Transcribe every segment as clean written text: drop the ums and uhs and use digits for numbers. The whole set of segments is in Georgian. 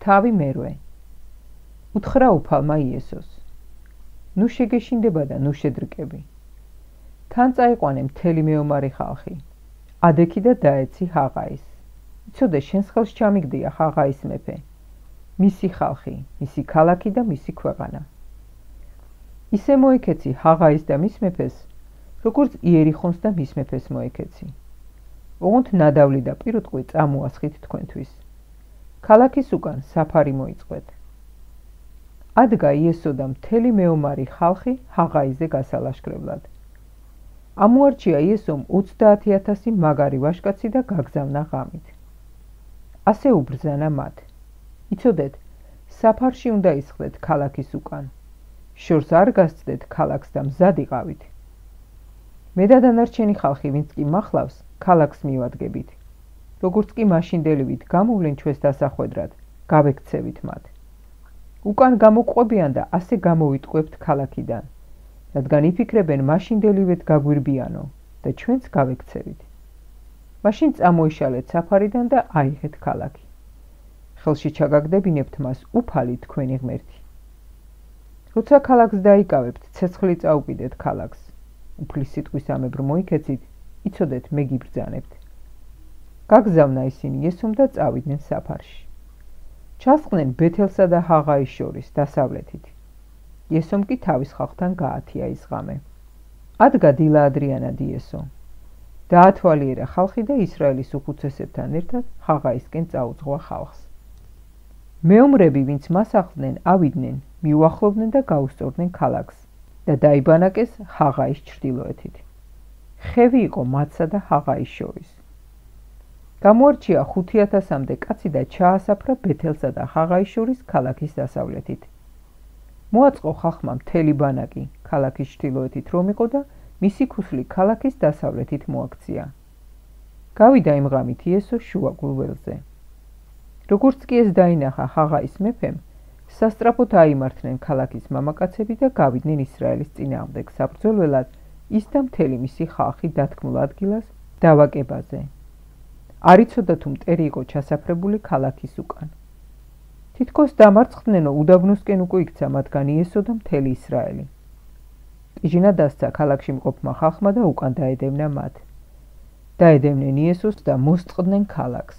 თავი მერვე. უთხრა უფალმა იესოს. ნუ შეგეშინდება და ნუ შედრკები. თან წაიყვანე მთელი მეომარი ხალხი. ადექი და დაეცი ჰაღაის. იცოდე შენს ხელს ჩამიგდია ჰაღაის მეფე. მისი ხალხი, მისი ქალაქი და მისი ქვეყანა. ისე მოიქეცი ჰაღაის და მის მეფეს, როგორც იერიხონს და მის მეფეს მოიქეცი. ოღონდ ნადავლი და პირუტყვი წამოასხით თქვენთვის. ქალაქის უკან საფარი მოიწყეთ. ადგა იესო და მთელი მეომარი ხალხი ჰაღაიზე გასალაშქრებლად. ამოარჩია იესომ 30,000 მაგარი ვაჟკაცი და გაგზავნა ღამით. ასე უბრძანა მათ. იცოდეთ, საფარში უნდა ისხდეთ ქალაქის უკან. შორს არ გასცდეთ ქალაქს და მზად იყავით. მე და დანარჩენი ხალხი, ვინც კი მახლავს, ქალაქს მივადგებით. როგორც კი მაშინდელივით გამოვლენ ჩვენს დასახვედრად, გავექცევით მათ. უკან გამოგყვებიან და ასე გამოვიტყვებთ ქალაქიდან, რადგან იფიქრებენ მაშინდელივეთ გაგვირბიანო და ჩვენც გავექცევით. მაშინ წამოიშალეთ საფარიდან და აიღეთ ქალაქი. ხელში ჩაგაგდებინებთ მას უფალი თქვენი ღმერთი. როცა ქალაქს დაიკავებთ, ცეცხლი წაუკიდეთ ქალაქს. უფლის სიტყვისამებრ მოიქეცით, იცოდეთ მე გიბრძანებთ. გაგზავნა ისინი იესომ და წავიდნენ საფარში. ჩასხდნენ ბეთელსა და ჰაღაის შორის დასავლეთით. იესომ კი თავის ხალხთან გაათია ის ღამე. ადგა დილა ადრიანად იესო. დაათვალიერა ხალხი და ისრაელის უხუცესებთან ერთად ჰაღაისკენ წაუძღვა ხალხს. მეომრები, ვინც მას ახლდნენ, ავიდნენ, მიუახლოვდნენ და გაუსწორდნენ ქალაქს და დაიბანაკეს ჰაღაის ჩრდილოეთით. ხევი იყო მათსა და ჰაღაის შორის. გამოარჩია 5,000-მდე კაცი და ჩაასაფრა ბეთელსა და ჰაღაის შორის ქალაქის დასავლეთით. მოაწყო ხალხმა მთელი ბანაკი ქალაქის ჩრდილოეთით რომ იყო და მისი ქუსლი ქალაქის დასავლეთით მოაქცია. გავიდა იმ ღამით იესო შუაგულ ველზე. როგორც კი ეს დაინახა ჰაღაის მეფემ, სასწრაფოდ აიმართნენ ქალაქის მამაკაცები და გავიდნენ ისრაელის წინააღმდეგ საბრძოლველად ის და მთელი მისი ხალხი დათქმულ ადგილას დავაკებაზე. არ იცოდა თუ მტერი იყო ჩასაფრებული ქალაქის უკან. თითქოს დამარცხდნენო უდაბნოსკენ უკვე იქცა მათგან იესო და მთელი ისრაელი. ტიჟინა დასცა ქალაქში მყოფმა ხალხმა და უკან დაედევნა მათ. დაედევნენ იესოს და მოსწყდნენ ქალაქს.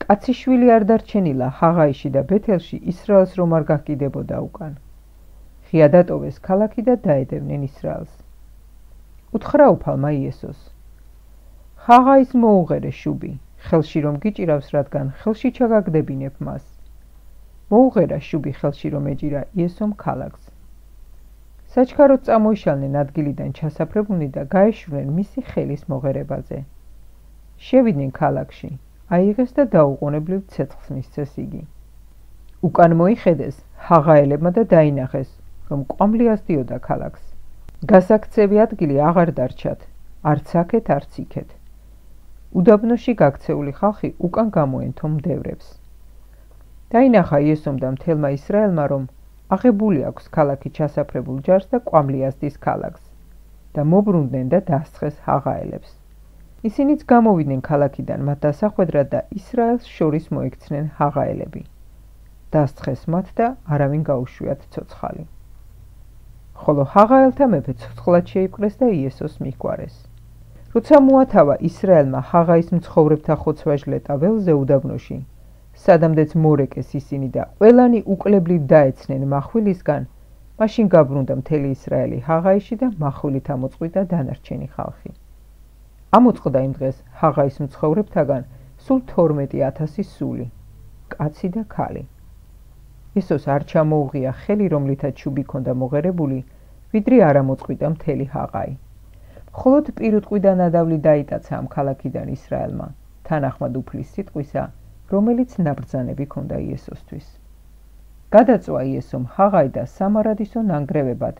კაცი შვილი არ დარჩენილა ჰაღაიში და ბეთელში ისრაელს რომ არ გაკიდებოდა უკან. ღია დატოვეს ქალაქი და დაედევნენ ისრაელს. უთხრა უფალმა იესოს. ჰაღაის მოუღერე შუბი, ხელში რომ გიჭირავს, რადგან ხელში ჩაგაგდებინებ მას. მოუღერა შუბი ხელში რომ ეჭირა იესომ ქალაქს. საჩქაროდ წამოიშალნენ ადგილიდან ჩასაფრებულნი და გაეშურნენ მისი ხელის მოღერებაზე. შევიდნენ ქალაქში, აიღეს და დაუყოვნებლივ ცეცხლს მისცეს იგი. უკან მოიხედეს ჰაღაელებმა და დაინახეს, რომ კვამლი ასდიოდა ქალაქს. გასაქცევი ადგილი აღარ დარჩათ, არც აქეთ, არც იქეთ. უდაბნოში გაქცეული ხალხი უკან გამოენთო მდევრებს. დაინახა იესომ და მთელმა ისრაელმა, რომ აღებული აქვს ქალაქი ჩასაფრებულ ჯარს და კვამლი ასდის ქალაქს და მობრუნდნენ და დასცხეს ჰაღაელებს. ისინიც გამოვიდნენ ქალაქიდან მათ დასახვედრად და ისრაელს შორის მოექცნენ ჰაღაელები. დასცხეს მათ და არავინ გაუშვიათ ცოცხალი. ხოლო ჰაღაელთა მეფე ცოცხლად შეიპყრეს და იესოს მიჰგვარეს. როცა მოათავა ისრაელმა ჰაღაის მცხოვრებთა ხოცვა-ჟლეტა ველზე უდაბნოში, სადამდეც მორეკეს ისინი და ყველანი უკლებლივ დაეცნენ מחვილისგან, მაშინ გაბრუნდა მთელი ისრაელი ჰაღაიში და מחვილით ამოწყვიტა დანარჩენი ხალხი. ამოწყდა იმ დღეს ჰაღაის მცხოვრებთაგან სულ 12,000 სული, კაცი და ქალი. იესოს არ ჩამოუღია ხელი, რომლითაც შუბი ჰქონდა მოღერებული, ვიდრე არ ამოწყვიტა მთელი ჰაღაი. მხოლოდ პირუტყვი და ნადავლი დაიტაცა ამ ქალაქიდან ისრაელმა, თანახმად უფლის სიტყვისა, რომელიც ნაბრძანები ჰქონდა იესოსთვის. გადაწვა იესომ ჰაღაი და სამარადისო ნანგრევებად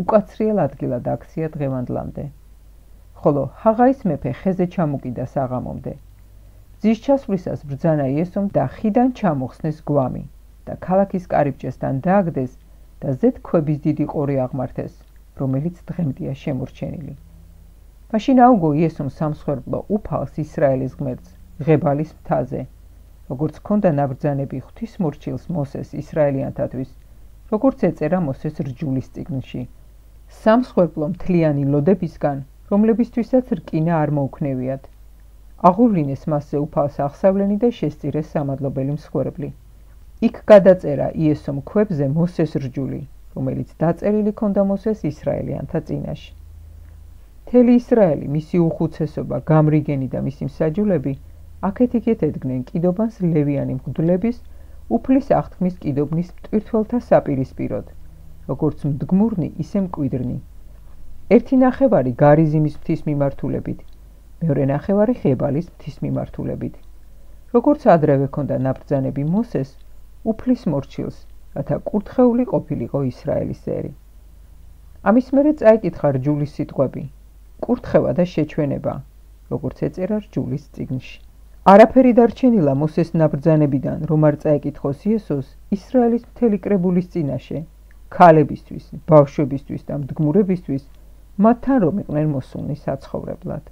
უკაცრიელ ადგილად აქცია დღევანდლამდე. ხოლო ჰაღაის მეფე ხეზე ჩამოკიდა საღამომდე. მზის ჩასვლისას ბრძანა იესომ და ხიდან ჩამოხსნეს გვამი და ქალაქის კარიბჭესთან დააგდეს და ზედ ქვების დიდი ყორი აღმართეს, რომელიც დღემდეა შემორჩენილი. მაშინ აუგო იესომ სამსხვერპლო უფალს ისრაელის ღმერთს ღებალის მთაზე, როგორც ჰქონდა ნაბრძანები ღვთისმორჩილს მოსეს ისრაელიანთათვის, როგორც ეწერა მოსეს რჯულის წიგნში, სამსხვერპლო მთლიანი ლოდებისგან, რომლებისთვისაც რკინა არ მოუქნევიათ. აღუვლინეს მასზე უფალს აღსავლენი და შესწირეს სამადლობელი მსხვერპლი. იქ გადაწერა იესომ ქვებზე მოსეს რჯული, რომელიც დაწერილი ჰქონდა მოსეს ისრაელიანთა წინაშე. მთელი ისრაელი, მისი უხუცესობა, გამრიგენი და მისი მსაჯულები აქეთ-იქით ედგნენ კიდობანს ლევიანი მღვდლების უფლის აღთქმის კიდობნის მტვირთველთა საპირისპიროდ, როგორც მდგმურნი, ისე მკვიდრნი. ერთი ნახევარი გარიზიმის მთის მიმართულებით, მეორე ნახევარი ხებალის მთის მიმართულებით. როგორც ადრევე ჰქონდა ნაბრძანები მოსეს, უფლის მორჩილს, რათა კურთხეული ყოფილიყო ისრაელის ერი. ამის მერე წაიკითხა რჯულის სიტყვები, კურთხევა და შეჩვენება, როგორც ეწერა რჯულის წიგნში. არაფერი დარჩენილა მოსეს ნაბრძანებიდან, რომ არ წაეკითხოს იესოს ისრაელის მთელი კრებულის წინაშე, ქალებისთვის, ბავშვებისთვის და მდგმურებისთვის, მათთან რომ იყვნენ მოსულნი საცხოვრებლად.